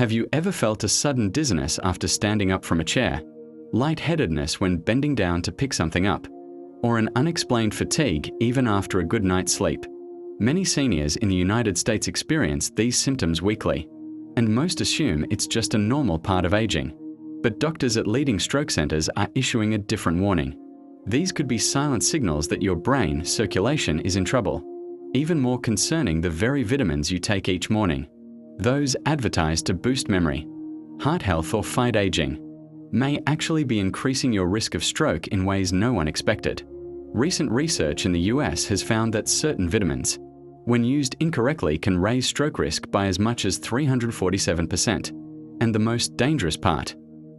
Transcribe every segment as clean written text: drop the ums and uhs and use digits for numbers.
Have you ever felt a sudden dizziness after standing up from a chair, lightheadedness when bending down to pick something up, or an unexplained fatigue even after a good night's sleep? Many seniors in the United States experience these symptoms weekly, and most assume it's just a normal part of aging. But doctors at leading stroke centers are issuing a different warning. These could be silent signals that your brain circulation is in trouble. Even more concerning, the very vitamins you take each morning, those advertised to boost memory, heart health, or fight aging, may actually be increasing your risk of stroke in ways no one expected. Recent research in the US has found that certain vitamins, when used incorrectly, can raise stroke risk by as much as 347%. And the most dangerous part,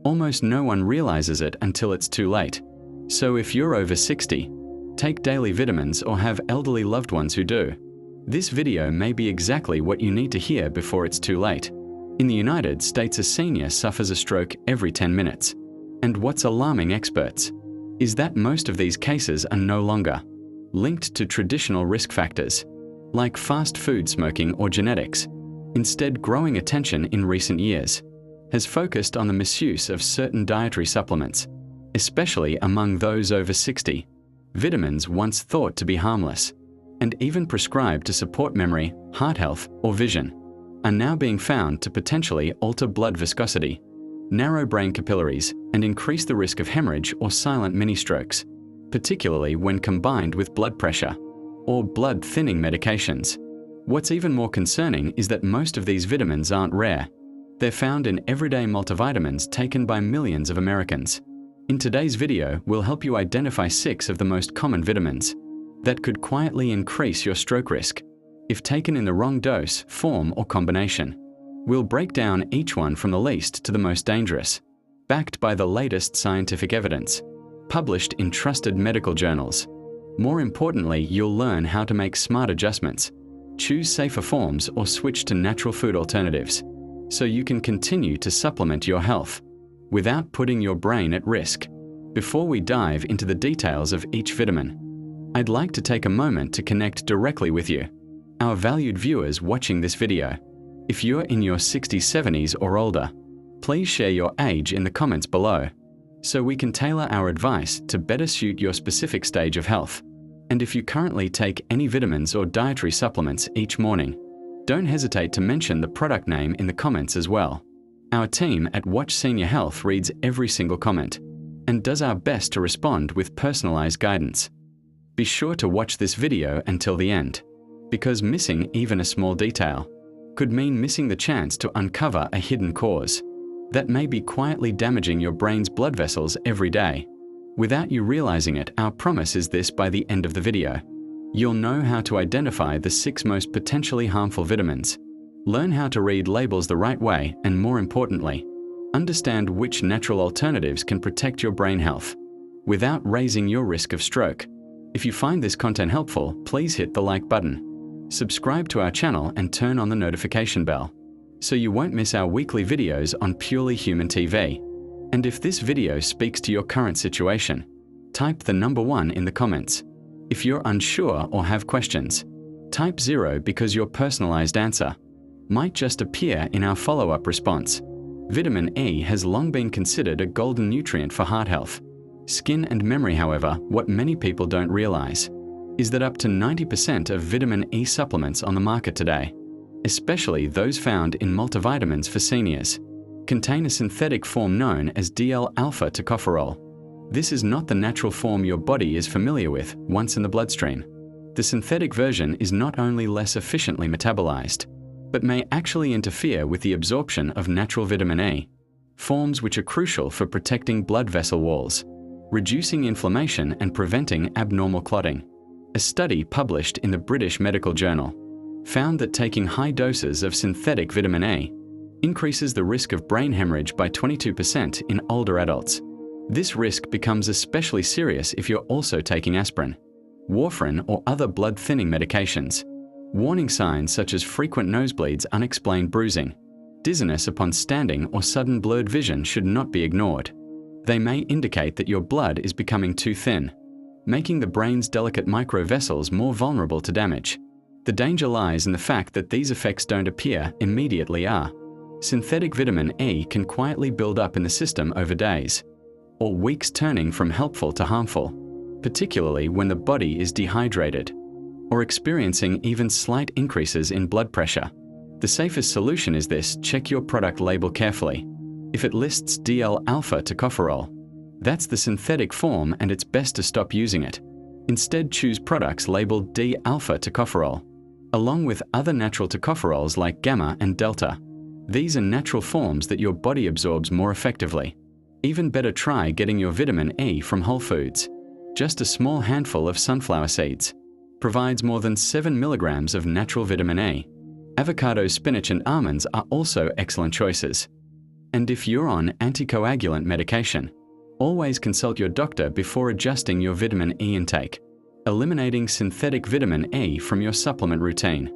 almost no one realizes it until it's too late. So if you're over 60, take daily vitamins, or have elderly loved ones who do, this video may be exactly what you need to hear before it's too late. In the United States, a senior suffers a stroke every 10 minutes. And what's alarming experts is that most of these cases are no longer linked to traditional risk factors, like fast food, smoking, or genetics. Instead, growing attention in recent years has focused on the misuse of certain dietary supplements, especially among those over 60. Vitamins once thought to be harmless, and even prescribed to support memory, heart health, or vision, are now being found to potentially alter blood viscosity, narrow brain capillaries, and increase the risk of hemorrhage or silent mini-strokes, particularly when combined with blood pressure or blood-thinning medications. What's even more concerning is that most of these vitamins aren't rare. They're found in everyday multivitamins taken by millions of Americans. In today's video, we'll help you identify 6 of the most common vitamins that could quietly increase your stroke risk if taken in the wrong dose, form, or combination. We'll break down each one from the least to the most dangerous, backed by the latest scientific evidence, published in trusted medical journals. More importantly, you'll learn how to make smart adjustments, choose safer forms, or switch to natural food alternatives, so you can continue to supplement your health without putting your brain at risk. Before we dive into the details of each vitamin, I'd like to take a moment to connect directly with you, our valued viewers watching this video. If you're in your 60s, 70s, or older, please share your age in the comments below, so we can tailor our advice to better suit your specific stage of health. And if you currently take any vitamins or dietary supplements each morning, don't hesitate to mention the product name in the comments as well. Our team at Watch Senior Health reads every single comment and does our best to respond with personalized guidance. Be sure to watch this video until the end, because missing even a small detail could mean missing the chance to uncover a hidden cause that may be quietly damaging your brain's blood vessels every day. Without you realizing it, our promise is this: by the end of the video, you'll know how to identify the 6 most potentially harmful vitamins, learn how to read labels the right way, and more importantly, understand which natural alternatives can protect your brain health without raising your risk of stroke. If you find this content helpful, please hit the like button, subscribe to our channel, and turn on the notification bell so you won't miss our weekly videos on Purely Human TV. And if this video speaks to your current situation, type the number 1 in the comments. If you're unsure or have questions, type 0, because your personalized answer might just appear in our follow-up response. Vitamin E has long been considered a golden nutrient for heart health, skin, and memory. However, what many people don't realize is that up to 90% of vitamin E supplements on the market today, especially those found in multivitamins for seniors, contain a synthetic form known as DL-alpha tocopherol. This is not the natural form your body is familiar with once in the bloodstream. The synthetic version is not only less efficiently metabolized, but may actually interfere with the absorption of natural vitamin E, forms which are crucial for protecting blood vessel walls, reducing inflammation, and preventing abnormal clotting. A study published in the British Medical Journal found that taking high doses of synthetic vitamin E increases the risk of brain hemorrhage by 22% in older adults. This risk becomes especially serious if you're also taking aspirin, warfarin, or other blood-thinning medications. Warning signs such as frequent nosebleeds, unexplained bruising, dizziness upon standing, or sudden blurred vision should not be ignored. They may indicate that your blood is becoming too thin, making the brain's delicate microvessels more vulnerable to damage. The danger lies in the fact that these effects don't appear immediately. Synthetic vitamin E can quietly build up in the system over days, or weeks, turning from helpful to harmful, particularly when the body is dehydrated or experiencing even slight increases in blood pressure. The safest solution is this: check your product label carefully. If it lists DL-alpha tocopherol, that's the synthetic form and it's best to stop using it. Instead, choose products labeled D-alpha tocopherol, along with other natural tocopherols like gamma and delta. These are natural forms that your body absorbs more effectively. Even better, try getting your vitamin E from whole foods. Just a small handful of sunflower seeds provides more than 7 milligrams of natural vitamin E. Avocado, spinach, and almonds are also excellent choices. And if you're on anticoagulant medication, always consult your doctor before adjusting your vitamin E intake. Eliminating synthetic vitamin E from your supplement routine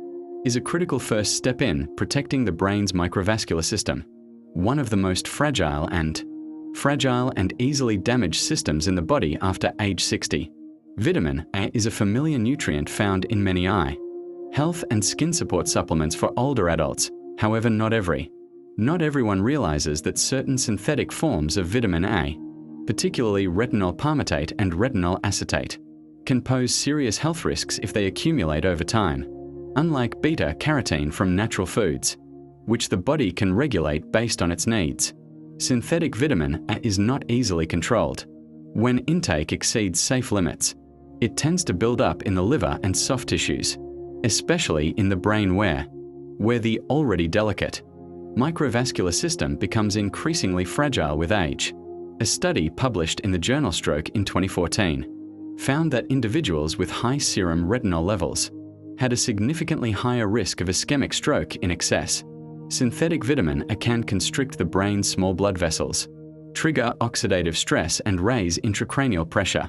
is a critical first step in protecting the brain's microvascular system, one of the most fragile and easily damaged systems in the body after age 60. Vitamin A is a familiar nutrient found in many eye, health, and skin support supplements for older adults. However, not everyone realizes that certain synthetic forms of vitamin A, particularly retinol palmitate and retinol acetate, can pose serious health risks if they accumulate over time. Unlike beta-carotene from natural foods, which the body can regulate based on its needs, synthetic vitamin A is not easily controlled. When intake exceeds safe limits, it tends to build up in the liver and soft tissues, especially in the brain where the already delicate microvascular system becomes increasingly fragile with age. A study published in the journal Stroke in 2014 found that individuals with high serum retinol levels had a significantly higher risk of ischemic stroke in excess. Synthetic vitamin A can constrict the brain's small blood vessels, trigger oxidative stress, and raise intracranial pressure,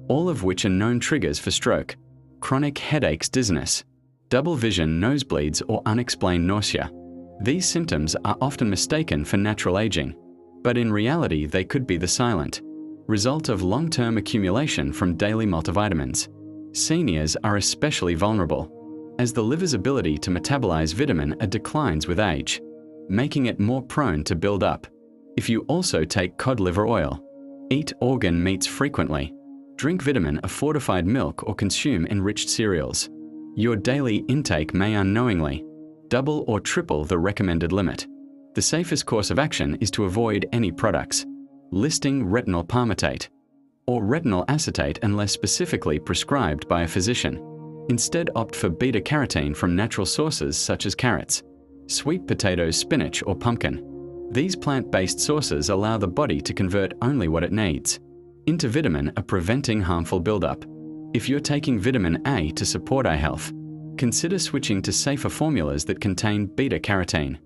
all of which are known triggers for stroke, chronic headaches, dizziness, double vision, nosebleeds, or unexplained nausea. These symptoms are often mistaken for natural aging, but in reality they could be the silent result of long-term accumulation from daily multivitamins. Seniors are especially vulnerable, as the liver's ability to metabolize vitamin A declines with age, making it more prone to build up. If you also take cod liver oil, eat organ meats frequently, drink vitamin A fortified milk, or consume enriched cereals, your daily intake may unknowingly double or triple the recommended limit. The safest course of action is to avoid any products listing retinol palmitate or retinol acetate unless specifically prescribed by a physician. Instead, opt for beta-carotene from natural sources such as carrots, sweet potatoes, spinach, or pumpkin. These plant-based sources allow the body to convert only what it needs into vitamin A, preventing harmful buildup. If you're taking vitamin A to support eye health, consider switching to safer formulas that contain beta-carotene,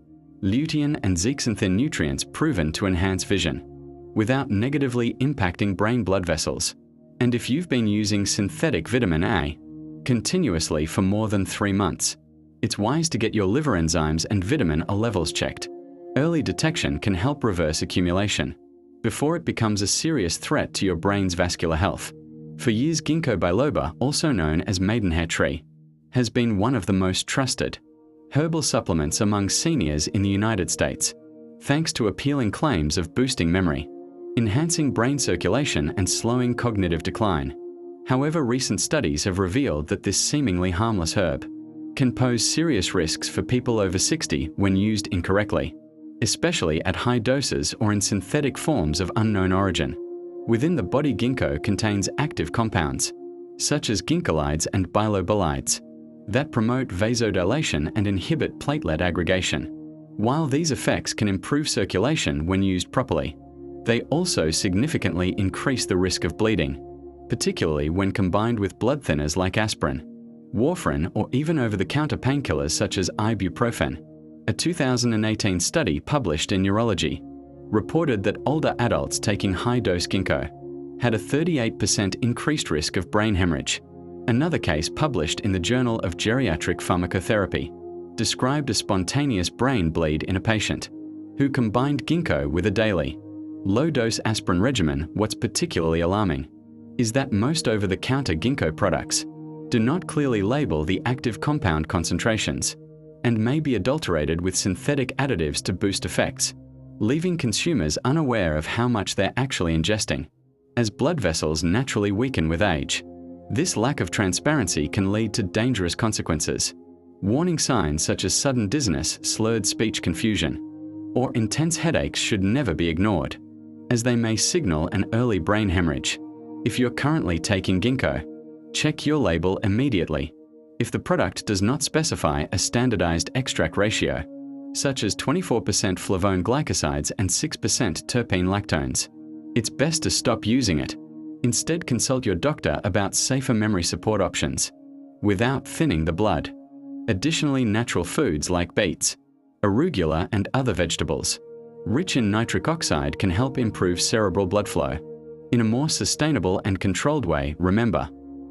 lutein, and zeaxanthin, nutrients proven to enhance vision without negatively impacting brain blood vessels. And if you've been using synthetic vitamin A continuously for more than 3 months, it's wise to get your liver enzymes and vitamin A levels checked. Early detection can help reverse accumulation before it becomes a serious threat to your brain's vascular health. For years, ginkgo biloba, also known as maidenhair tree, has been one of the most trusted herbal supplements among seniors in the United States, thanks to appealing claims of boosting memory, enhancing brain circulation, and slowing cognitive decline. However, recent studies have revealed that this seemingly harmless herb can pose serious risks for people over 60 when used incorrectly, especially at high doses or in synthetic forms of unknown origin. Within the body, ginkgo contains active compounds, such as ginkgolides and bilobolides, that promote vasodilation and inhibit platelet aggregation. While these effects can improve circulation when used properly, they also significantly increase the risk of bleeding, particularly when combined with blood thinners like aspirin, warfarin, or even over-the-counter painkillers such as ibuprofen. A 2018 study published in Neurology reported that older adults taking high-dose ginkgo had a 38% increased risk of brain hemorrhage. Another case published in the Journal of Geriatric Pharmacotherapy described a spontaneous brain bleed in a patient who combined ginkgo with a daily low-dose aspirin regimen. What's particularly alarming is that most over-the-counter ginkgo products do not clearly label the active compound concentrations, and may be adulterated with synthetic additives to boost effects, leaving consumers unaware of how much they're actually ingesting. As blood vessels naturally weaken with age, this lack of transparency can lead to dangerous consequences. Warning signs such as sudden dizziness, slurred speech confusion, or intense headaches should never be ignored, as they may signal an early brain hemorrhage. If you're currently taking ginkgo, check your label immediately. If the product does not specify a standardized extract ratio, such as 24% flavone glycosides and 6% terpene lactones, it's best to stop using it. Instead, consult your doctor about safer memory support options without thinning the blood. Additionally, natural foods like beets, arugula, and other vegetables rich in nitric oxide can help improve cerebral blood flow. In a more sustainable and controlled way, remember,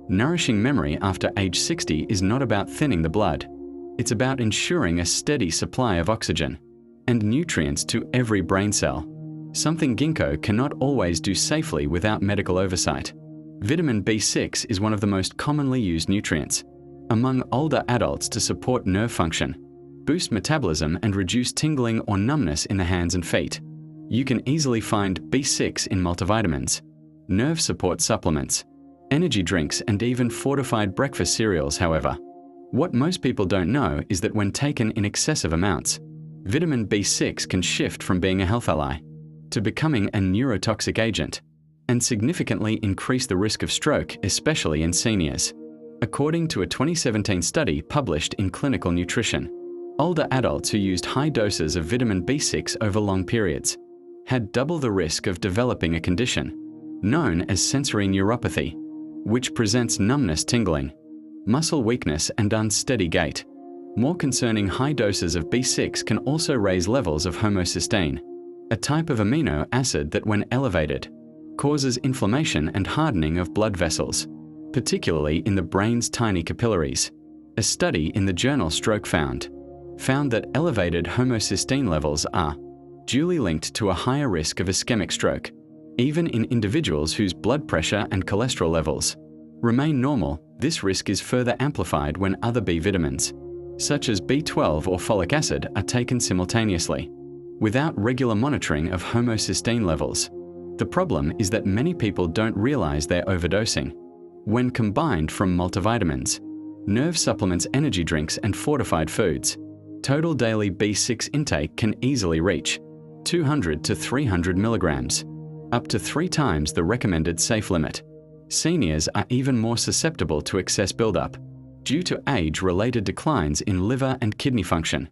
nourishing memory after age 60 is not about thinning the blood. It's about ensuring a steady supply of oxygen and nutrients to every brain cell, something ginkgo cannot always do safely without medical oversight. Vitamin B6 is one of the most commonly used nutrients among older adults to support nerve function, boost metabolism, and reduce tingling or numbness in the hands and feet. You can easily find B6 in multivitamins, nerve support supplements, energy drinks, and even fortified breakfast cereals. However, what most people don't know is that when taken in excessive amounts, vitamin B6 can shift from being a health ally to becoming a neurotoxic agent and significantly increase the risk of stroke, especially in seniors. According to a 2017 study published in Clinical Nutrition, older adults who used high doses of vitamin B6 over long periods had double the risk of developing a condition known as sensory neuropathy, which presents numbness, tingling, muscle weakness, and unsteady gait. More concerning, high doses of B6 can also raise levels of homocysteine, a type of amino acid that, when elevated, causes inflammation and hardening of blood vessels, particularly in the brain's tiny capillaries. A study in the journal Stroke found that elevated homocysteine levels are duly linked to a higher risk of ischemic stroke, even in individuals whose blood pressure and cholesterol levels remain normal. This risk is further amplified when other B vitamins, such as B12 or folic acid, are taken simultaneously, without regular monitoring of homocysteine levels. The problem is that many people don't realize they're overdosing. When combined from multivitamins, nerve supplements, energy drinks, and fortified foods, total daily B6 intake can easily reach 200 to 300 milligrams, up to 3 times the recommended safe limit. Seniors are even more susceptible to excess buildup due to age-related declines in liver and kidney function,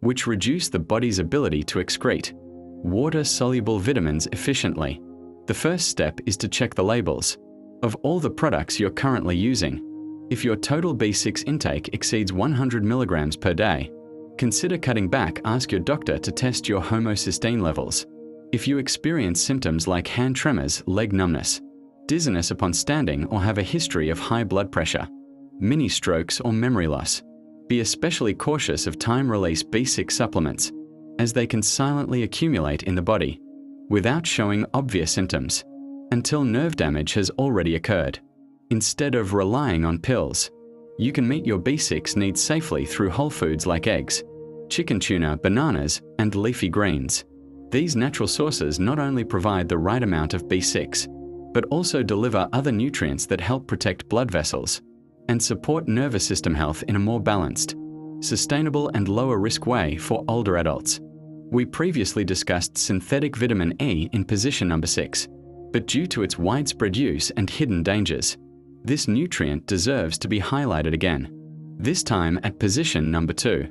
which reduce the body's ability to excrete water-soluble vitamins efficiently. The first step is to check the labels of all the products you're currently using. If your total B6 intake exceeds 100 milligrams per day, consider cutting back. Ask your doctor to test your homocysteine levels. If you experience symptoms like hand tremors, leg numbness, dizziness upon standing, or have a history of high blood pressure, mini strokes, or memory loss, be especially cautious of time-release B6 supplements, as they can silently accumulate in the body without showing obvious symptoms until nerve damage has already occurred. Instead of relying on pills, you can meet your B6 needs safely through whole foods like eggs, chicken, tuna, bananas, and leafy greens. These natural sources not only provide the right amount of B6, but also deliver other nutrients that help protect blood vessels and support nervous system health in a more balanced, sustainable, and lower-risk way for older adults. We previously discussed synthetic vitamin E in position number 6, but due to its widespread use and hidden dangers, this nutrient deserves to be highlighted again, this time at position number 2.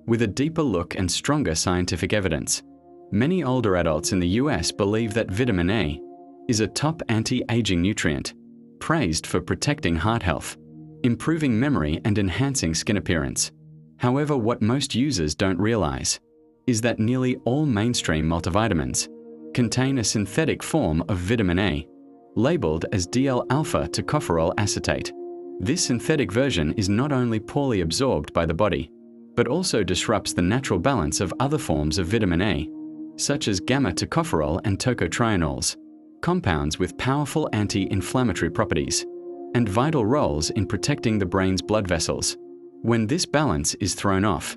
With a deeper look and stronger scientific evidence, many older adults in the US believe that vitamin E is a top anti-aging nutrient, praised for protecting heart health, improving memory, and enhancing skin appearance. However, what most users don't realize is that nearly all mainstream multivitamins contain a synthetic form of vitamin E, labeled as DL-alpha tocopherol acetate. This synthetic version is not only poorly absorbed by the body, but also disrupts the natural balance of other forms of vitamin E, such as gamma-tocopherol and tocotrienols, compounds with powerful anti-inflammatory properties and vital roles in protecting the brain's blood vessels. When this balance is thrown off,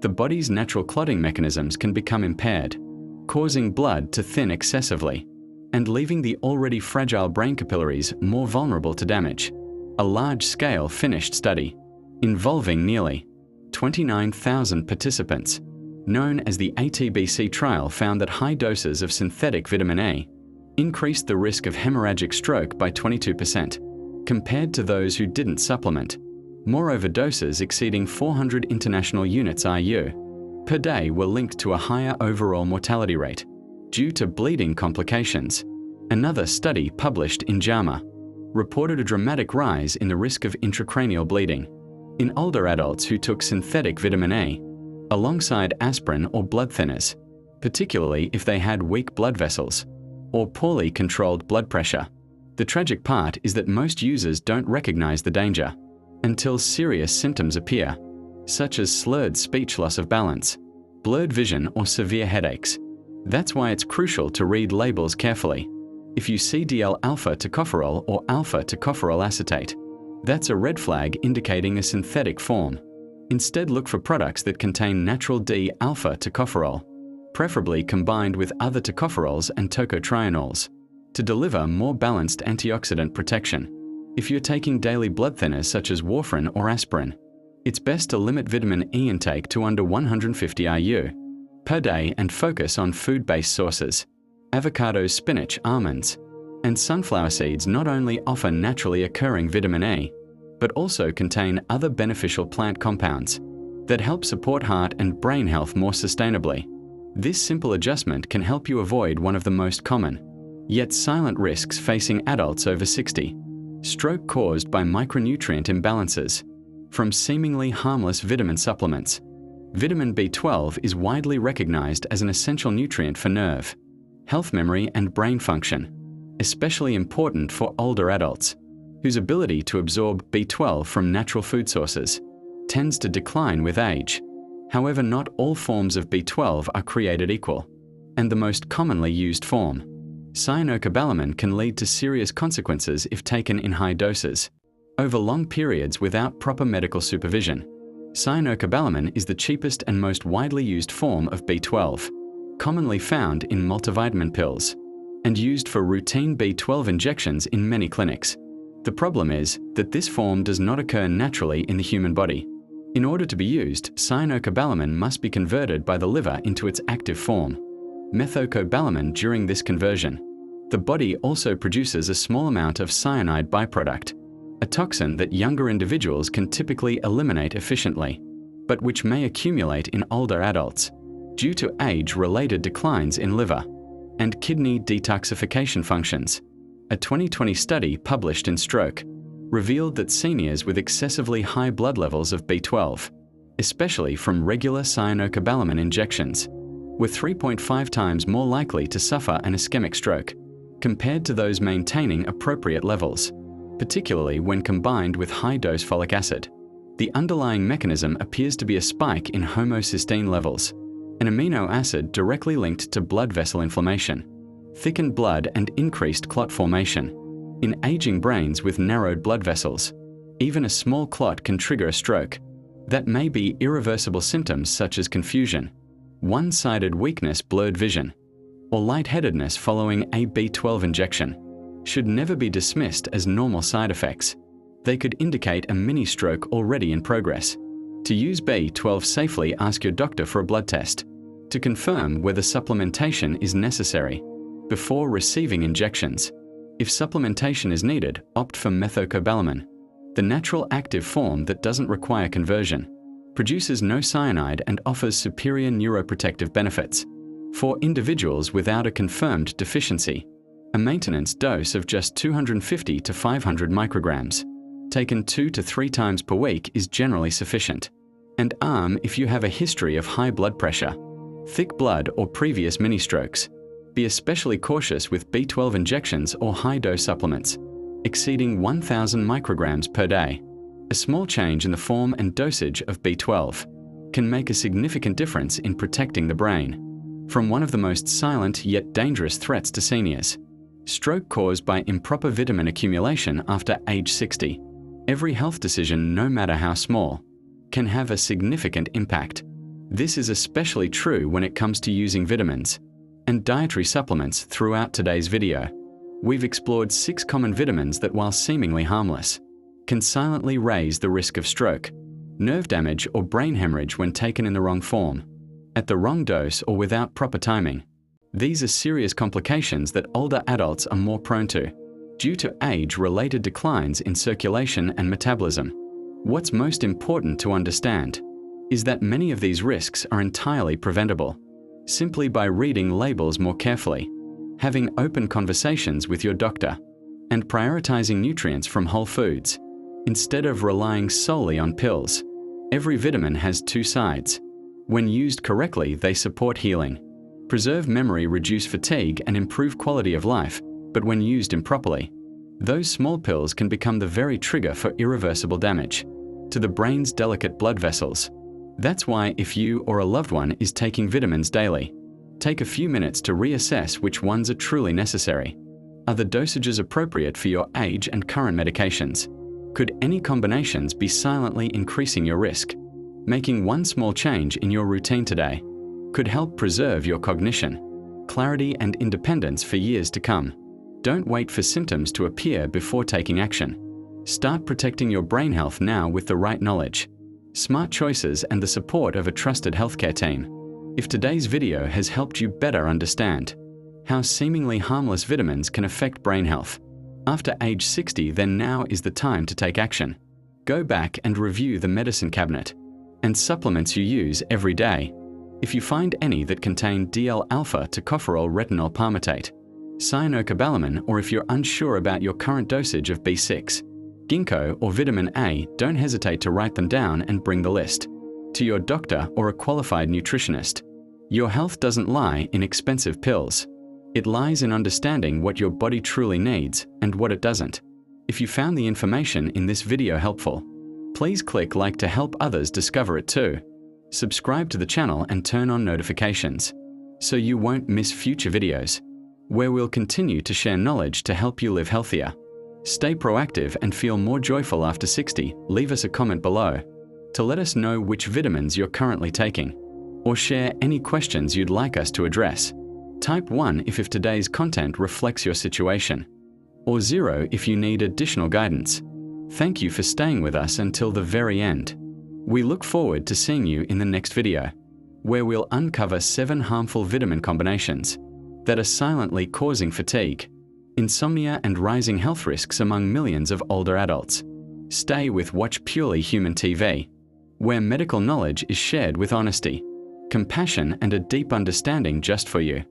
the body's natural clotting mechanisms can become impaired, causing blood to thin excessively and leaving the already fragile brain capillaries more vulnerable to damage. A large-scale finished study involving nearly 29,000 participants, known as the ATBC trial, found that high doses of synthetic vitamin A increased the risk of hemorrhagic stroke by 22% compared to those who didn't supplement. Moreover, doses exceeding 400 international units IU per day were linked to a higher overall mortality rate due to bleeding complications. Another study published in JAMA reported a dramatic rise in the risk of intracranial bleeding in older adults who took synthetic vitamin A alongside aspirin or blood thinners, particularly if they had weak blood vessels or poorly controlled blood pressure. The tragic part is that most users don't recognize the danger until serious symptoms appear, such as slurred speech, loss of balance, blurred vision, or severe headaches. That's why it's crucial to read labels carefully. If you see DL-alpha tocopherol or alpha tocopherol acetate, that's a red flag indicating a synthetic form. Instead, look for products that contain natural D-alpha tocopherol, preferably combined with other tocopherols and tocotrienols, to deliver more balanced antioxidant protection. If you're taking daily blood thinners such as warfarin or aspirin, it's best to limit vitamin E intake to under 150 IU per day and focus on food-based sources. Avocados, spinach, almonds, and sunflower seeds not only offer naturally occurring vitamin A, but also contain other beneficial plant compounds that help support heart and brain health more sustainably. This simple adjustment can help you avoid one of the most common, yet silent risks facing adults over 60. Stroke caused by micronutrient imbalances. From seemingly harmless vitamin supplements, vitamin B12 is widely recognized as an essential nutrient for nerve health, memory, and brain function, especially important for older adults, whose ability to absorb B12 from natural food sources tends to decline with age. However, not all forms of B12 are created equal, and the most commonly used form, cyanocobalamin, can lead to serious consequences if taken in high doses over long periods without proper medical supervision. Cyanocobalamin is the cheapest and most widely used form of B12, commonly found in multivitamin pills, and used for routine B12 injections in many clinics. The problem is that this form does not occur naturally in the human body. In order to be used, cyanocobalamin must be converted by the liver into its active form, methocobalamin. During this conversion, the body also produces a small amount of cyanide byproduct, a toxin that younger individuals can typically eliminate efficiently, but which may accumulate in older adults due to age-related declines in liver and kidney detoxification functions. A 2020 study published in Stroke revealed that seniors with excessively high blood levels of B12, especially from regular cyanocobalamin injections, were 3.5 times more likely to suffer an ischemic stroke compared to those maintaining appropriate levels, particularly when combined with high-dose folic acid. The underlying mechanism appears to be a spike in homocysteine levels, an amino acid directly linked to blood vessel inflammation, thickened blood, and increased clot formation. In aging brains with narrowed blood vessels, even a small clot can trigger a stroke. That may be irreversible symptoms such as confusion, one-sided weakness, blurred vision, or lightheadedness following a B12 injection. Should never be dismissed as normal side effects. They could indicate a mini-stroke already in progress. To use B12 safely, ask your doctor for a blood test to confirm whether supplementation is necessary before receiving injections. If supplementation is needed, opt for methocobalamin, the natural active form that doesn't require conversion, produces no cyanide, and offers superior neuroprotective benefits. For individuals without a confirmed deficiency, a maintenance dose of just 250 to 500 micrograms, taken 2 to 3 times per week, is generally sufficient. And if you have a history of high blood pressure, thick blood, or previous mini-strokes, be especially cautious with B12 injections or high-dose supplements exceeding 1,000 micrograms per day. A small change in the form and dosage of B12 can make a significant difference in protecting the brain from one of the most silent yet dangerous threats to seniors: stroke caused by improper vitamin accumulation after age 60. Every health decision, no matter how small, can have a significant impact. This is especially true when it comes to using vitamins and dietary supplements. Throughout today's video, we've explored 6 common vitamins that, while seemingly harmless, can silently raise the risk of stroke, nerve damage, or brain hemorrhage when taken in the wrong form, at the wrong dose, or without proper timing. These are serious complications that older adults are more prone to, due to age-related declines in circulation and metabolism. What's most important to understand is that many of these risks are entirely preventable, simply by reading labels more carefully, having open conversations with your doctor, and prioritizing nutrients from whole foods, instead of relying solely on pills. Every vitamin has 2 sides. When used correctly, they support healing, preserve memory, reduce fatigue, and improve quality of life. But when used improperly, those small pills can become the very trigger for irreversible damage to the brain's delicate blood vessels. That's why, if you or a loved one is taking vitamins daily, take a few minutes to reassess which ones are truly necessary. Are the dosages appropriate for your age and current medications? Could any combinations be silently increasing your risk? Making one small change in your routine today could help preserve your cognition, clarity, and independence for years to come. Don't wait for symptoms to appear before taking action. Start protecting your brain health now with the right knowledge, smart choices, and the support of a trusted healthcare team. If today's video has helped you better understand how seemingly harmless vitamins can affect brain health after age 60, then now is the time to take action. Go back and review the medicine cabinet and supplements you use every day. If you find any that contain DL-alpha, tocopherol, retinol, palmitate, cyanocobalamin, or if you're unsure about your current dosage of B6, ginkgo, or vitamin A, don't hesitate to write them down and bring the list to your doctor or a qualified nutritionist. Your health doesn't lie in expensive pills. It lies in understanding what your body truly needs and what it doesn't. If you found the information in this video helpful, please click like to help others discover it too. Subscribe to the channel and turn on notifications so you won't miss future videos, where we'll continue to share knowledge to help you live healthier. Stay proactive and feel more joyful after 60. Leave us a comment below to let us know which vitamins you're currently taking, or share any questions you'd like us to address. Type 1 if today's content reflects your situation, or 0 if you need additional guidance. Thank you for staying with us until the very end. We look forward to seeing you in the next video, where we'll uncover 7 harmful vitamin combinations that are silently causing fatigue, insomnia, and rising health risks among millions of older adults. Stay with Watch Purely Human TV, where medical knowledge is shared with honesty, compassion, and a deep understanding just for you.